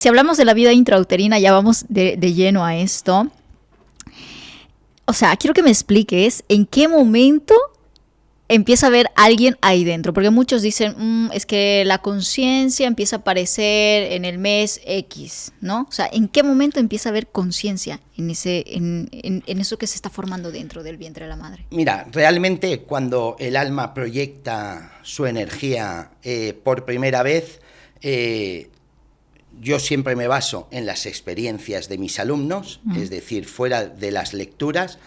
Si hablamos de la vida intrauterina, ya vamos de lleno a esto. O sea, quiero que me expliques en qué momento empieza a haber alguien ahí dentro. Porque muchos dicen, es que la conciencia empieza a aparecer en el mes X, ¿no? O sea, ¿en qué momento empieza a haber conciencia en eso que se está formando dentro del vientre de la madre? Mira, realmente cuando el alma proyecta su energía por primera vez, yo siempre me baso en las experiencias de mis alumnos, es decir, fuera de las lecturas,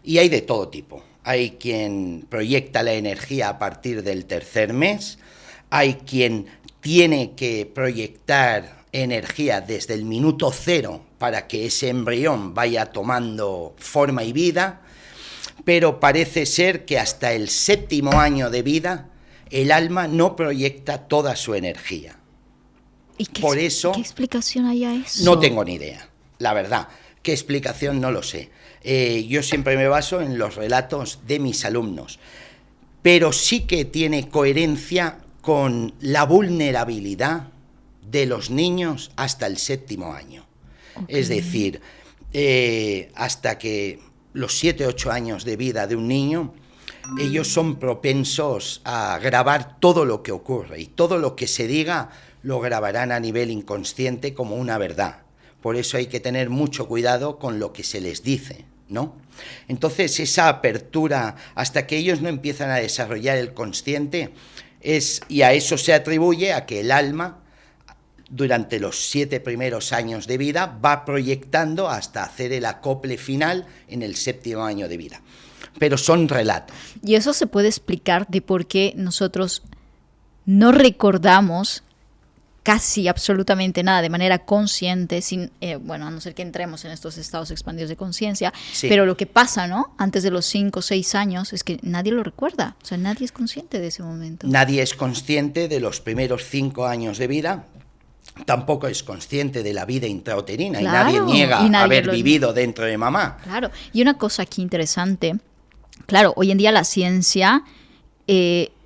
y hay de todo tipo. Hay quien proyecta la energía a partir del tercer mes, hay quien tiene que proyectar energía desde el minuto cero para que ese embrión vaya tomando forma y vida, pero parece ser que hasta el 7º año de vida el alma no proyecta toda su energía. ¿Y qué explicación hay a eso? No tengo ni idea, la verdad. ¿Qué explicación? No lo sé. Yo siempre me baso en los relatos de mis alumnos, pero sí que tiene coherencia con la vulnerabilidad de los niños hasta el 7º año. Okay. Es decir, hasta que los 7, 8 años de vida de un niño, ellos son propensos a grabar todo lo que ocurre y todo lo que se diga lo grabarán a nivel inconsciente como una verdad. Por eso hay que tener mucho cuidado con lo que se les dice, ¿no? Entonces, esa apertura, hasta que ellos no empiezan a desarrollar el consciente, y a eso se atribuye a que el alma, durante los 7 primeros años de vida, va proyectando hasta hacer el acople final en el 7º año de vida. Pero son relatos. Y eso se puede explicar de por qué nosotros no recordamos casi absolutamente nada de manera consciente, sin, a no ser que entremos en estos estados expandidos de conciencia, sí. Pero lo que pasa, ¿no? Antes de los 5 o 6 años es que nadie lo recuerda, o sea, nadie es consciente de ese momento. Nadie es consciente de los primeros 5 años de vida, tampoco es consciente de la vida intrauterina, claro, y nadie niega haber vivido dentro de mamá. Claro, y una cosa aquí interesante, claro, hoy en día la ciencia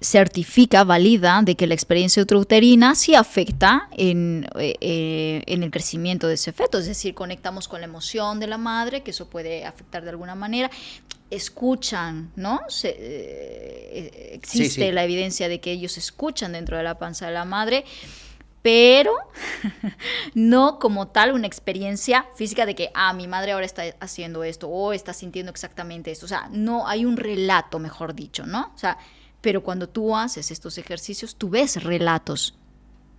certifica, valida de que la experiencia intrauterina sí afecta en el crecimiento de ese feto, es decir, conectamos con la emoción de la madre, que eso puede afectar de alguna manera, escuchan, ¿no? Existe sí. La evidencia de que ellos escuchan dentro de la panza de la madre, pero no como tal una experiencia física de que, mi madre ahora está haciendo esto o está sintiendo exactamente esto, o sea, no hay un relato, mejor dicho, ¿no? O sea, pero cuando tú haces estos ejercicios, tú ves relatos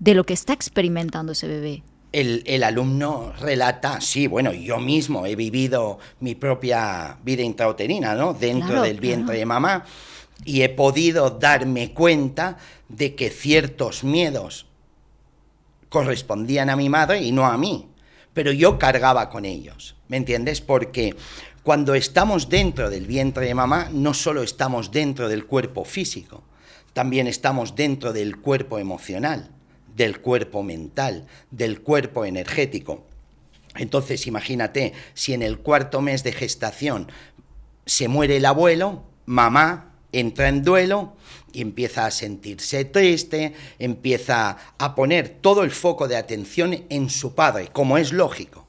de lo que está experimentando ese bebé. El alumno relata, sí, bueno, yo mismo he vivido mi propia vida intrauterina, ¿no? Dentro del vientre de mamá, y he podido darme cuenta de que ciertos miedos correspondían a mi madre y no a mí, pero yo cargaba con ellos, ¿me entiendes? Porque cuando estamos dentro del vientre de mamá, no solo estamos dentro del cuerpo físico, también estamos dentro del cuerpo emocional, del cuerpo mental, del cuerpo energético. Entonces, imagínate, si en el 4º mes de gestación se muere el abuelo, mamá entra en duelo y empieza a sentirse triste, empieza a poner todo el foco de atención en su padre, como es lógico.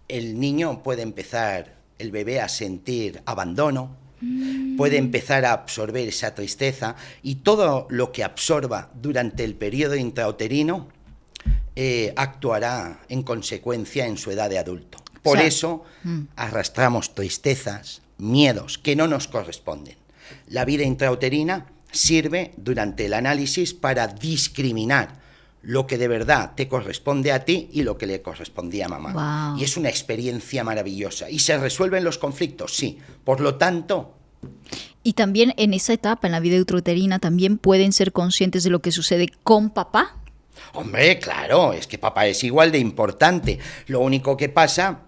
El niño puede empezar, el bebé, a sentir abandono, puede empezar a absorber esa tristeza, y todo lo que absorba durante el periodo intrauterino actuará en consecuencia en su edad de adulto. Por eso arrastramos tristezas, miedos que no nos corresponden. La vida intrauterina sirve durante el análisis para discriminar lo que de verdad te corresponde a ti y lo que le correspondía a mamá. Wow. Y es una experiencia maravillosa. ¿Y se resuelven los conflictos? Sí. Por lo tanto... Y también en esa etapa, en la vida intrauterina, también pueden ser conscientes de lo que sucede con papá. Hombre, claro, es que papá es igual de importante. Lo único que pasa,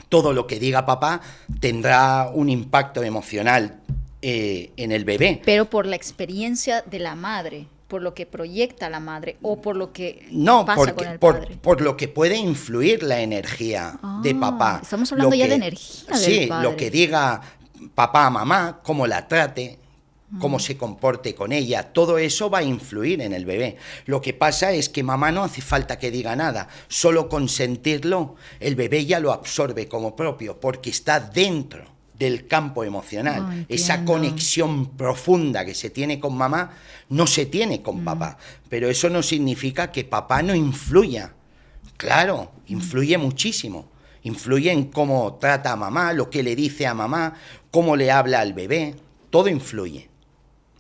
todo lo que diga papá tendrá un impacto emocional en el bebé. Pero por la experiencia de la madre, por lo que proyecta la madre o por lo que pasa con el padre. Por lo que puede influir la energía de papá. Estamos hablando ya de energía del padre. Sí, lo que diga papá a mamá, cómo la trate, cómo se comporte con ella, todo eso va a influir en el bebé. Lo que pasa es que mamá no hace falta que diga nada, solo con sentirlo el bebé ya lo absorbe como propio, porque está dentro del campo emocional. Esa conexión profunda que se tiene con mamá no se tiene con papá, pero eso no significa que papá no influya. Claro, influye muchísimo. Influye en cómo trata a mamá, lo que le dice a mamá, cómo le habla al bebé, todo influye.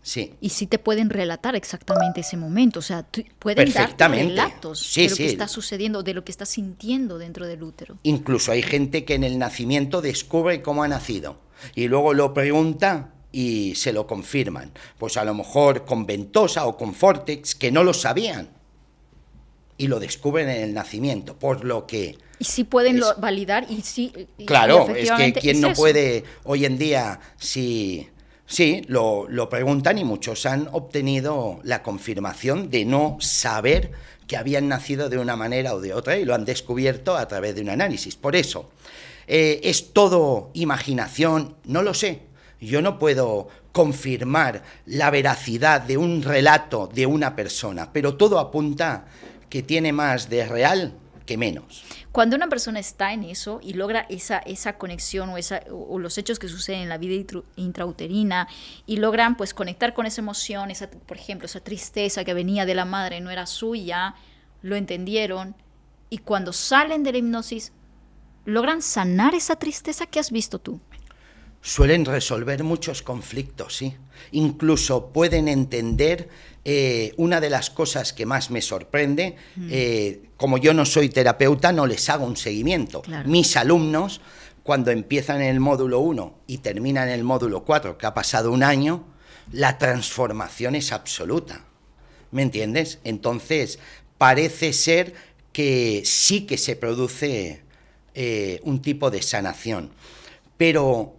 Sí. Y sí te pueden relatar exactamente ese momento, o sea, pueden darte relatos de lo que está sucediendo, de lo que está sintiendo dentro del útero. Incluso hay gente que en el nacimiento descubre cómo ha nacido y luego lo pregunta y se lo confirman. Pues a lo mejor con ventosa o con Fortex, que no lo sabían y lo descubren en el nacimiento, por lo que... Y sí pueden validar y sí... Claro, es que quien no puede hoy en día, sí, lo preguntan y muchos han obtenido la confirmación de no saber que habían nacido de una manera o de otra y lo han descubierto a través de un análisis. Por eso, ¿es todo imaginación? No lo sé. Yo no puedo confirmar la veracidad de un relato de una persona, pero todo apunta que tiene más de real que menos. Cuando una persona está en eso y logra esa conexión o los hechos que suceden en la vida intrauterina y logran pues conectar con esa emoción, por ejemplo, esa tristeza que venía de la madre, no era suya, lo entendieron y cuando salen de la hipnosis logran sanar esa tristeza. ¿Qué has visto tú? Suelen resolver muchos conflictos, sí. Incluso pueden entender una de las cosas que más me sorprende, como yo no soy terapeuta, no les hago un seguimiento. Claro. Mis alumnos, cuando empiezan en el módulo 1 y terminan en el módulo 4, que ha pasado un año, la transformación es absoluta. ¿Me entiendes? Entonces, parece ser que sí que se produce un tipo de sanación. Pero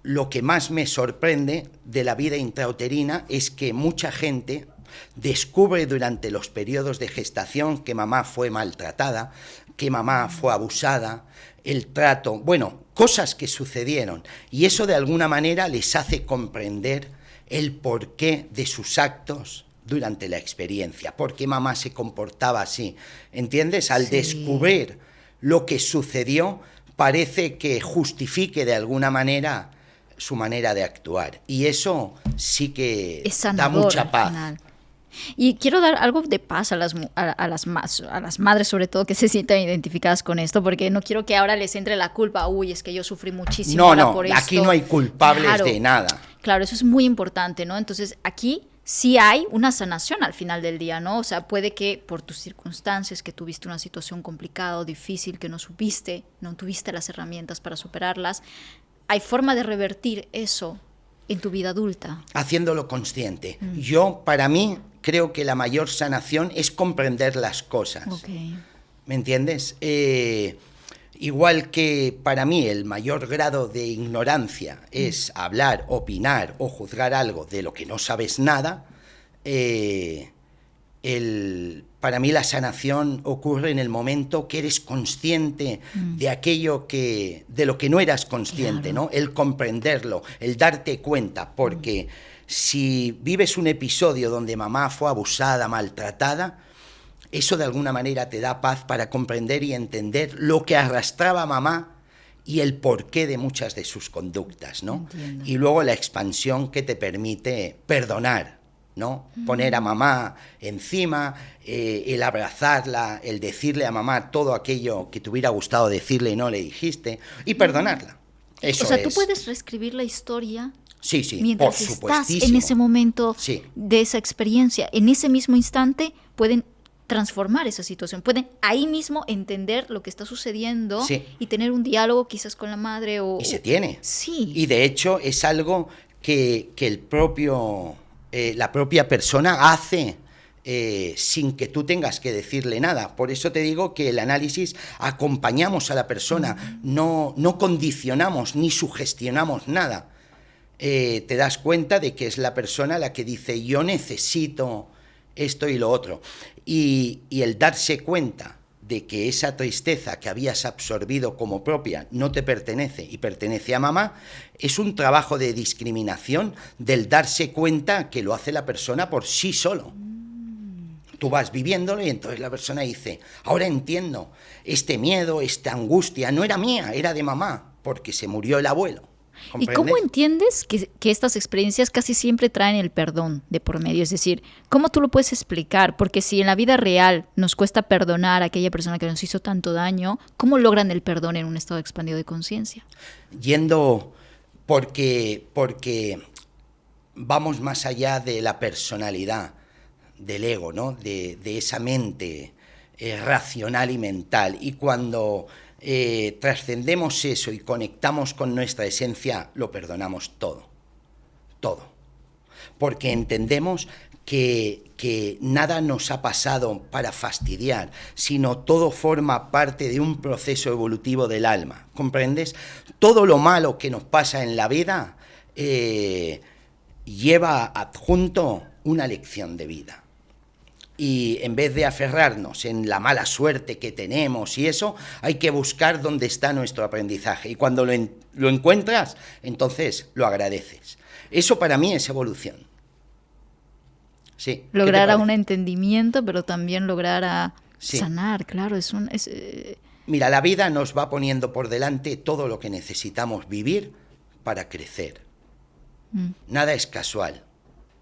lo que más me sorprende de la vida intrauterina es que mucha gente descubre durante los periodos de gestación que mamá fue maltratada, que mamá fue abusada, el trato, bueno, cosas que sucedieron. Y eso de alguna manera les hace comprender el porqué de sus actos durante la experiencia, por qué mamá se comportaba así. ¿Entiendes? Al descubrir lo que sucedió, parece que justifique de alguna manera su manera de actuar. Y eso sí que da mucha paz. Y quiero dar algo de paz a las madres, sobre todo, que se sientan identificadas con esto, porque no quiero que ahora les entre la culpa. Uy, es que yo sufrí muchísimo por esto. Aquí no hay culpables de nada. Claro, eso es muy importante, ¿no? Entonces, aquí sí hay una sanación al final del día, ¿no? O sea, puede que por tus circunstancias, que tuviste una situación complicada o difícil, que no supiste, no tuviste las herramientas para superarlas, hay forma de revertir eso en tu vida adulta. Haciéndolo consciente. Yo, para mí, creo que la mayor sanación es comprender las cosas. Okay. ¿Me entiendes? Igual que para mí el mayor grado de ignorancia es hablar, opinar o juzgar algo de lo que no sabes nada, para mí la sanación ocurre en el momento que eres consciente de aquello de lo que no eras consciente, claro, ¿no? El comprenderlo, el darte cuenta, porque si vives un episodio donde mamá fue abusada, maltratada, eso de alguna manera te da paz para comprender y entender lo que arrastraba mamá y el porqué de muchas de sus conductas, ¿no? Entiendo. Y luego la expansión que te permite perdonar, ¿no? Poner a mamá encima, el abrazarla, el decirle a mamá todo aquello que te hubiera gustado decirle y no le dijiste, y perdonarla. Eso o sea, tú puedes reescribir la historia. Sí, mientras estás en ese momento de esa experiencia, en ese mismo instante pueden transformar esa situación, pueden ahí mismo entender lo que está sucediendo y tener un diálogo quizás con la madre o... Y se tiene. Sí. Y de hecho es algo que la propia persona hace sin que tú tengas que decirle nada. Por eso te digo que el análisis acompañamos a la persona, no condicionamos ni sugestionamos nada. Te das cuenta de que es la persona la que dice yo necesito esto y lo otro. Y el darse cuenta de que esa tristeza que habías absorbido como propia no te pertenece y pertenece a mamá, es un trabajo de discriminación del darse cuenta que lo hace la persona por sí solo. Tú vas viviéndolo y entonces la persona dice, ahora entiendo, este miedo, esta angustia no era mía, era de mamá, porque se murió el abuelo. ¿Y cómo entiendes que estas experiencias casi siempre traen el perdón de por medio? Es decir, ¿cómo tú lo puedes explicar? Porque si en la vida real nos cuesta perdonar a aquella persona que nos hizo tanto daño, ¿cómo logran el perdón en un estado expandido de conciencia? Porque vamos más allá de la personalidad, del ego, ¿no? De esa mente racional y mental. Y cuando trascendemos eso y conectamos con nuestra esencia, lo perdonamos todo. Todo. Porque entendemos que nada nos ha pasado para fastidiar, sino todo forma parte de un proceso evolutivo del alma. ¿Comprendes? Todo lo malo que nos pasa en la vida lleva adjunto una lección de vida. Y en vez de aferrarnos en la mala suerte que tenemos y eso, hay que buscar dónde está nuestro aprendizaje. Y cuando lo encuentras, entonces lo agradeces. Eso para mí es evolución. Sí. Lograr a un entendimiento, pero también lograr a sanar, claro. Mira, la vida nos va poniendo por delante todo lo que necesitamos vivir para crecer. Nada es casual.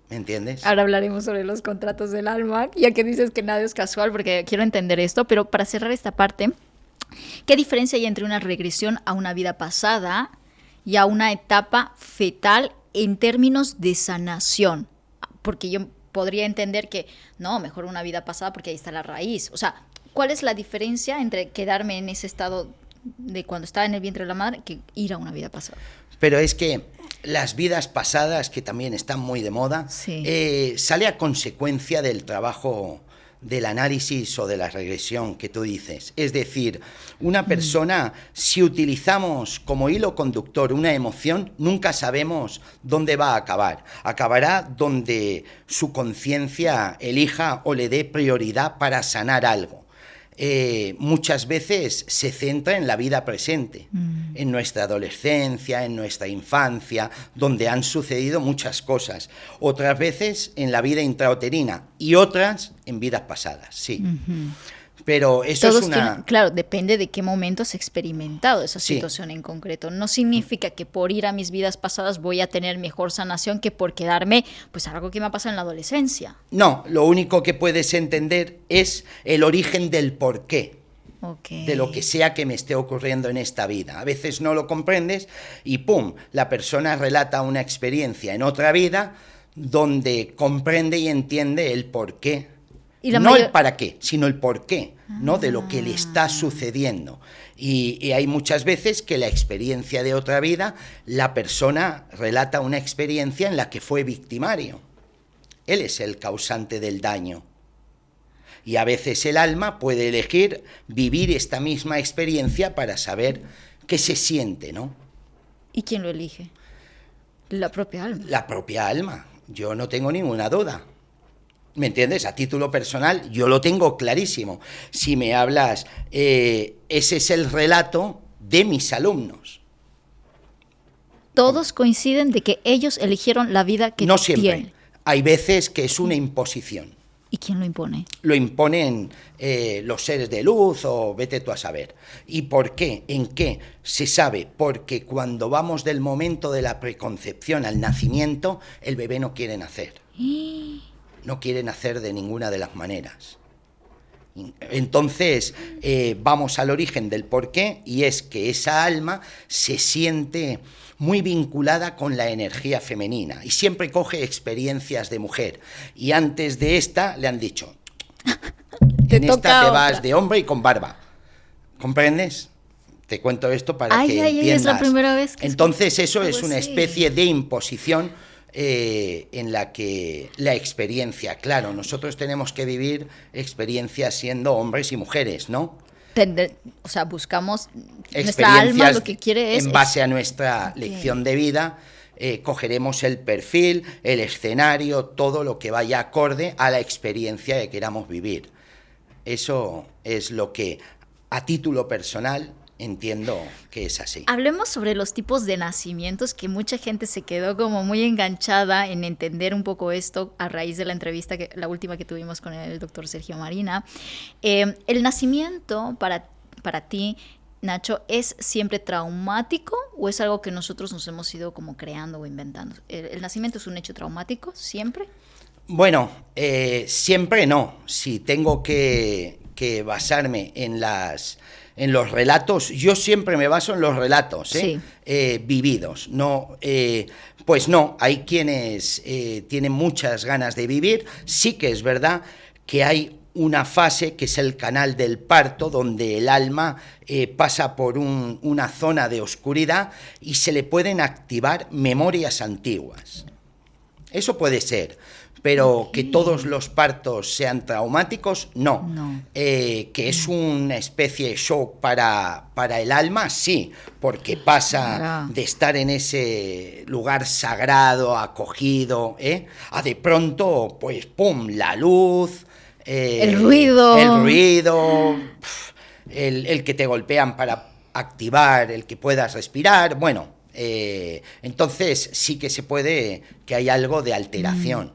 ¿Me entiendes? Ahora hablaremos sobre los contratos del alma, ya que dices que nada es casual, porque quiero entender esto, pero para cerrar esta parte, ¿qué diferencia hay entre una regresión a una vida pasada y a una etapa fetal en términos de sanación? Porque yo podría entender que, no, mejor una vida pasada porque ahí está la raíz. O sea, ¿cuál es la diferencia entre quedarme en ese estado de cuando estaba en el vientre de la madre que ir a una vida pasada? Pero es que las vidas pasadas, que también están muy de moda, sale a consecuencia del trabajo del análisis o de la regresión que tú dices. Es decir, una persona, si utilizamos como hilo conductor una emoción, nunca sabemos dónde va a acabar. Acabará donde su conciencia elija o le dé prioridad para sanar algo. Muchas veces se centra en la vida presente, en nuestra adolescencia, en nuestra infancia, donde han sucedido muchas cosas. Otras veces en la vida intrauterina y otras en vidas pasadas, sí. Pero eso todos es una... claro, depende de qué momento has experimentado esa situación en concreto. No significa que por ir a mis vidas pasadas voy a tener mejor sanación que por quedarme, pues algo que me ha pasado en la adolescencia. No, lo único que puedes entender es el origen del porqué. De lo que sea que me esté ocurriendo en esta vida. A veces no lo comprendes y ¡pum! La persona relata una experiencia en otra vida donde comprende y entiende el porqué. No el para qué, sino el por qué, ¿no? De lo que le está sucediendo. Y hay muchas veces que la experiencia de otra vida, la persona relata una experiencia en la que fue victimario. Él es el causante del daño. Y a veces el alma puede elegir vivir esta misma experiencia para saber qué se siente, ¿no? ¿Y quién lo elige? La propia alma. La propia alma. Yo no tengo ninguna duda. ¿Me entiendes? A título personal, yo lo tengo clarísimo. Si me hablas, ese es el relato de mis alumnos. Todos coinciden de que ellos eligieron la vida que tienen. No siempre. Hay veces que es una imposición. ¿Y quién lo impone? Lo imponen los seres de luz o vete tú a saber. ¿Y por qué? ¿En qué? Se sabe, porque cuando vamos del momento de la preconcepción al nacimiento, el bebé no quiere nacer. No quiere nacer de ninguna de las maneras. Entonces, vamos al origen del porqué, y es que esa alma se siente muy vinculada con la energía femenina y siempre coge experiencias de mujer. Y antes de esta le han dicho, en esta te vas de hombre y con barba. ¿Comprendes? Te cuento esto para que entiendas. Es la primera vez que entonces eso es una especie de imposición en la que la experiencia, claro, nosotros tenemos que vivir experiencias siendo hombres y mujeres, ¿no? O sea, buscamos nuestra alma, lo que quiere es... En base a nuestra lección de vida, cogeremos el perfil, el escenario, todo lo que vaya acorde a la experiencia que queramos vivir. Eso es lo que a título personal entiendo que es así. Hablemos sobre los tipos de nacimientos, que mucha gente se quedó como muy enganchada en entender un poco esto a raíz de la entrevista, la última que tuvimos con el doctor Sergio Marina. ¿El nacimiento para ti, Nacho, es siempre traumático o es algo que nosotros nos hemos ido como creando o inventando? ¿El nacimiento es un hecho traumático siempre? Bueno, siempre no. Si tengo que basarme en los relatos, yo siempre me baso en los relatos Sí. vividos. No, pues no, hay quienes tienen muchas ganas de vivir. Sí que es verdad que hay una fase que es el canal del parto, donde el alma pasa por una zona de oscuridad y se le pueden activar memorias antiguas. Eso puede ser, pero que todos los partos sean traumáticos, no. Que es una especie de shock para el alma, sí, porque pasa de estar en ese lugar sagrado, acogido, a de pronto, pues, pum, la luz, el ruido, el que te golpean para activar, el que puedas respirar, bueno, entonces sí que se puede, que hay algo de alteración,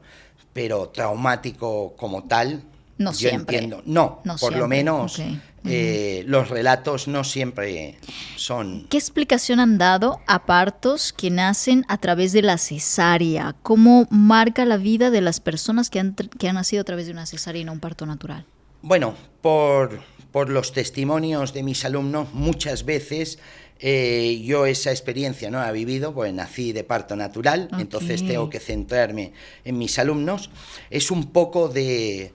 pero traumático como tal, no yo siempre. entiendo, no por siempre. lo menos los relatos no siempre son... ¿Qué explicación han dado a partos que nacen a través de la cesárea? ¿Cómo marca la vida de las personas que han nacido a través de una cesárea y no un parto natural? Bueno, por los testimonios de mis alumnos, muchas veces yo esa experiencia no la he vivido, pues nací de parto natural, entonces tengo que centrarme en mis alumnos. Es un poco de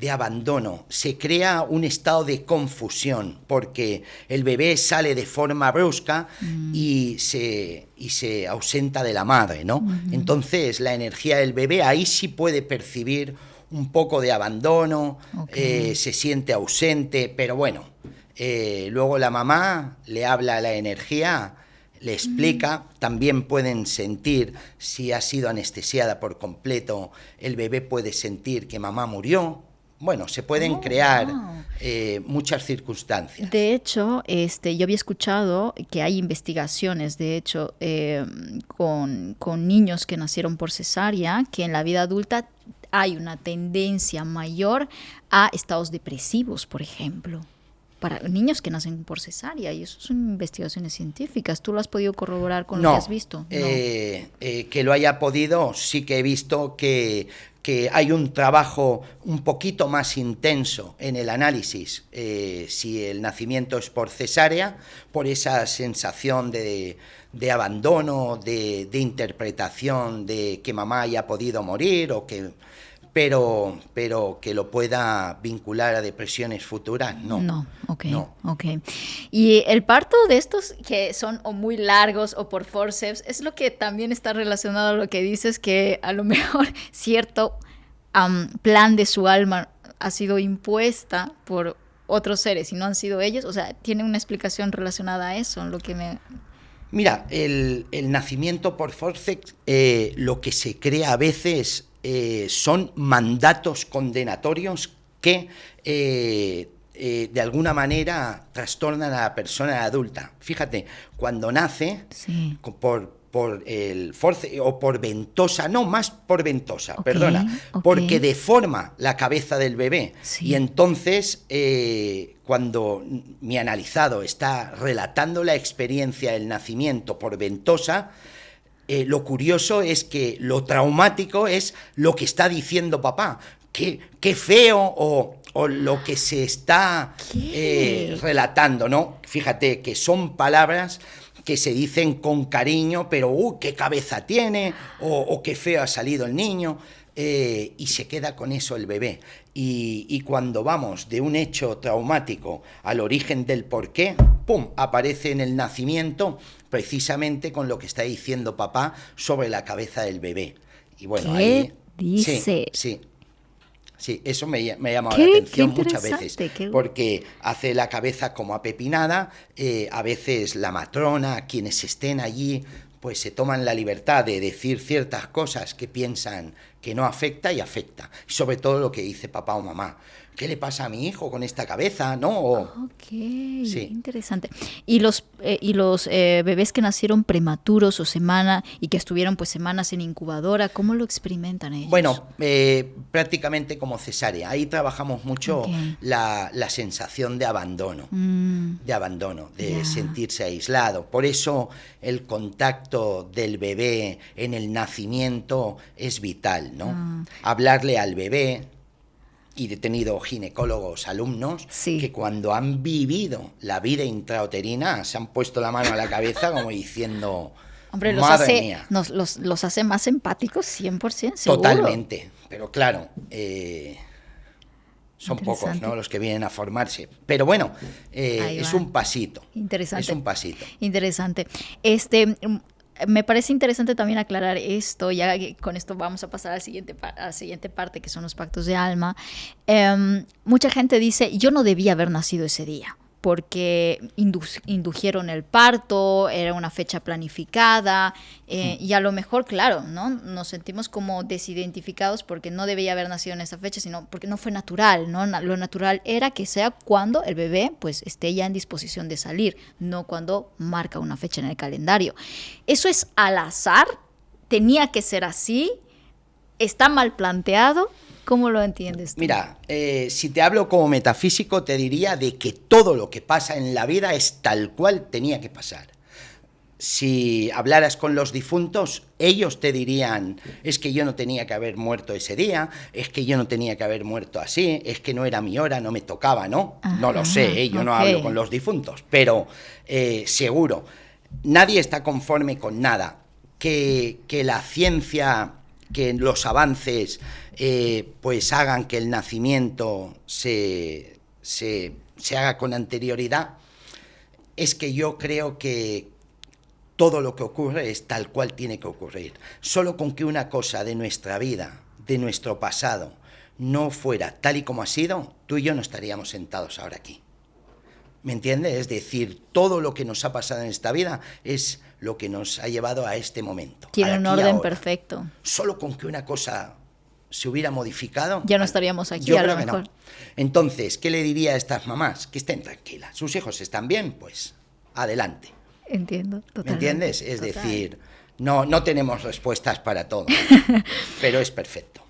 abandono, se crea un estado de confusión porque el bebé sale de forma brusca y se ausenta de la madre, ¿no? Entonces la energía del bebé ahí sí puede percibir un poco de abandono, se siente ausente, pero bueno, luego la mamá le habla a la energía, le explica, también pueden sentir, si ha sido anestesiada por completo, el bebé puede sentir que mamá murió. Bueno, se pueden crear muchas circunstancias. De hecho, yo había escuchado que hay investigaciones, de hecho, con niños que nacieron por cesárea, que en la vida adulta hay una tendencia mayor a estados depresivos, por ejemplo, para niños que nacen por cesárea, y eso son investigaciones científicas. ¿Tú lo has podido corroborar con lo que has visto? Que lo haya podido, sí que he visto que hay un trabajo un poquito más intenso en el análisis, si el nacimiento es por cesárea, por esa sensación de abandono, de interpretación de que mamá haya podido morir, pero que lo pueda vincular a depresiones futuras, no. Ok. Y el parto de estos que son o muy largos o por forceps, es lo que también está relacionado a lo que dices, que a lo mejor cierto plan de su alma ha sido impuesta por otros seres y no han sido ellos. O sea, tiene una explicación relacionada a eso, lo que me... Mira, el nacimiento por forceps, lo que se crea a veces... son mandatos condenatorios que de alguna manera trastornan a la persona adulta. Fíjate, cuando nace por el forceps o por ventosa, no, más por ventosa, perdona, porque deforma la cabeza del bebé. Y entonces, cuando mi analizado está relatando la experiencia del nacimiento por ventosa, lo curioso es que lo traumático es lo que está diciendo papá. Qué feo o lo que se está relatando, ¿no? Fíjate que son palabras que se dicen con cariño, pero qué cabeza tiene o qué feo ha salido el niño. Y se queda con eso el bebé. Y cuando vamos de un hecho traumático al origen del porqué, ¡pum!, aparece en el nacimiento precisamente con lo que está diciendo papá sobre la cabeza del bebé. Y bueno, ¿qué ahí dice? Sí, eso me ha llamado la atención muchas veces, porque hace la cabeza como apepinada, a veces la matrona, quienes estén allí, pues se toman la libertad de decir ciertas cosas que piensan que no afecta y afecta, sobre todo lo que dice papá o mamá. ¿qué le pasa a mi hijo con esta cabeza? ¿No? Ok, interesante. ¿Y los bebés que nacieron prematuros o y que estuvieron pues semanas en incubadora, cómo lo experimentan ellos? Bueno, prácticamente como cesárea. Ahí trabajamos mucho la sensación de abandono, de sentirse aislado. Por eso el contacto del bebé en el nacimiento es vital, ¿no? Hablarle al bebé. Y he tenido ginecólogos, alumnos, que cuando han vivido la vida intrauterina se han puesto la mano a la cabeza como diciendo, hombre, madre mía. Los hace más empáticos 100%, seguro. Totalmente, pero claro, son pocos, ¿no?, los que vienen a formarse. Pero bueno, es un pasito. Interesante. Es un pasito. Interesante. Me parece interesante también aclarar esto, ya que con esto vamos a pasar a la siguiente parte, que son los pactos de alma. Mucha gente dice, yo no debía haber nacido ese día, porque indujeron el parto, era una fecha planificada, y a lo mejor, claro, ¿no? Nos sentimos como desidentificados porque no debía haber nacido en esa fecha, sino porque no fue natural, ¿no? Lo natural era que sea cuando el bebé pues esté ya en disposición de salir, no cuando marca una fecha en el calendario. ¿Eso es al azar? ¿Tenía que ser así? ¿Está mal planteado? ¿Cómo lo entiendes tú? Mira, si te hablo como metafísico, te diría de que todo lo que pasa en la vida es tal cual tenía que pasar. Si hablaras con los difuntos, ellos te dirían, es que yo no tenía que haber muerto ese día, es que yo no tenía que haber muerto así, es que no era mi hora, no me tocaba, ¿no? No lo sé, yo no hablo con los difuntos, pero seguro, nadie está conforme con nada. Que la ciencia, que los avances pues hagan que el nacimiento se haga con anterioridad, es que yo creo que todo lo que ocurre es tal cual tiene que ocurrir. Solo con que una cosa de nuestra vida, de nuestro pasado, no fuera tal y como ha sido, tú y yo no estaríamos sentados ahora aquí. ¿Me entiendes? Es decir, todo lo que nos ha pasado en esta vida es lo que nos ha llevado a este momento. Tiene un orden perfecto. Solo con que una cosa se hubiera modificado, ya no estaríamos aquí. Yo creo que no. Entonces, ¿qué le diría a estas mamás? Que estén tranquilas. ¿Sus hijos están bien? Pues adelante. Entiendo, totalmente. ¿Me entiendes? Es decir, no tenemos respuestas para todo, pero es perfecto.